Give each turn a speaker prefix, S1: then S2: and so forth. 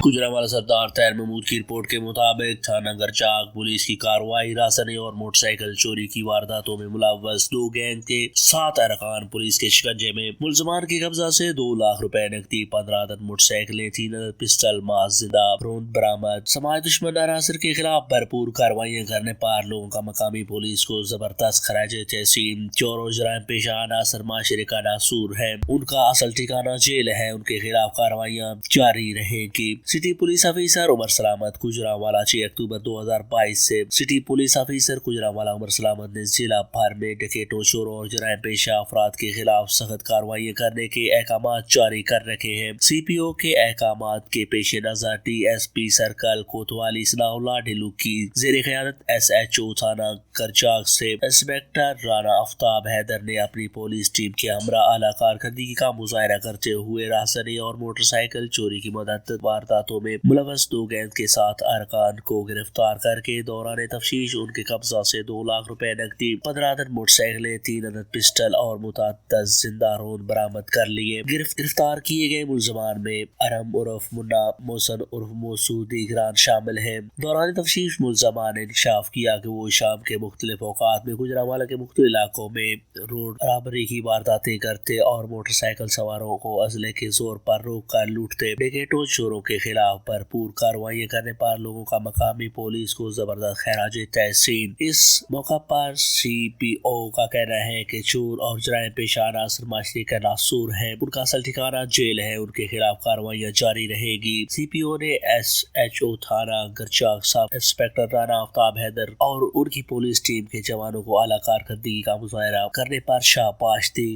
S1: गुजरांवाला सरदार तैर महमूद की रिपोर्ट के मुताबिक थाना गरचाक पुलिस की कार्रवाई रासने और मोटरसाइकिल चोरी की वारदातों में मुलव्वस 2 गैंग के 7 अरकान पुलिस के शिकंजे में। मुलजमान के कब्जा से 2 लाख रुपए नकदी, 15 अदद मोटरसाइकिलें, 3 अदद पिस्टल, मास जिंदा रोंद बरामद। समाज दुश्मन अनासर के खिलाफ भरपूर कार्रवाइयां करने पर लोगों का मकामी पुलिस को जबरदस्त खराज तहसीन। चोर और जराइम पेशा अनासर माशरे का नासूर है, उनका असल ठिकाना जेल है, उनके खिलाफ कार्रवाइयां जारी रहेगी। सिटी पुलिस ऑफिसर उमर सलामत गुजरांवाला 6 अक्टूबर 2022 से। City police officer Gujranwala Umar Salamat ने जिला भर में डकैतों, चोरों और जराइम पेशा अफराद के खिलाफ सख्त कार्रवाई करने के अहकाम जारी कर रखे हैं। CPO के अहकाम के पेश नजर DSP सर्कल कोतवाली सनाउल्लाह ढिल्लू की जेर क़यादत SHO थाना गरचाक से इंस्पेक्टर राना आफ्ताब हैदर ने अपनी पुलिस टीम के हमरा आला कारकर्दगी का मुजाहरा करते हुए राहसनी और मोटरसाइकिल चोरी की मदद वारदातों में मुलव्वस 2 गैंग के 7 अरकान को गिरफ्तार करके दौरान तफ्तीश उनके कब्जा से 2 लाख रुपए नकदी, 15 अदद मोटरसाइकिलें, 3 अदद पिस्टल और मुतअद्दिद जिंदा रोंद बरामद कर लिए। गिरफ्तार किए गए मुलजमान में अरम उर्फ मुन्ना, मोहसन उर्फ मोसूद दीगरान शामिल है। दौरान तफ्तीश मुलजमान ने इंकशाफ किया कि वो शाम के मुख्तलिफ औकात में गुजरांवाला के मुख्तलिफ इलाकों में रोड राबरी की वारदातें करते और मोटरसाइकिल सवारों को असले के जोर पर रोक कर लूटते। डकैतों चोरों के खिलाफ भरपूर कार्रवाई करने पर लोगों का मकामी पुलिस को जबरदस्त खैराज तहसीन। इस मौका पर CPO का कहना है कि चोर और जराइम पेशा अनासर माशरे का नासूर है, उनका असल ठिकाना जेल है, उनके खिलाफ कार्रवाइयां जारी रहेगी। CPO ने SHO थाना गरचाक सब इंस्पेक्टर राना आफ्ताब हैदर और उनकी पुलिस टीम के जवानों को आला कारकर्दगी का मुजाहरा करने पर शाबाश दी।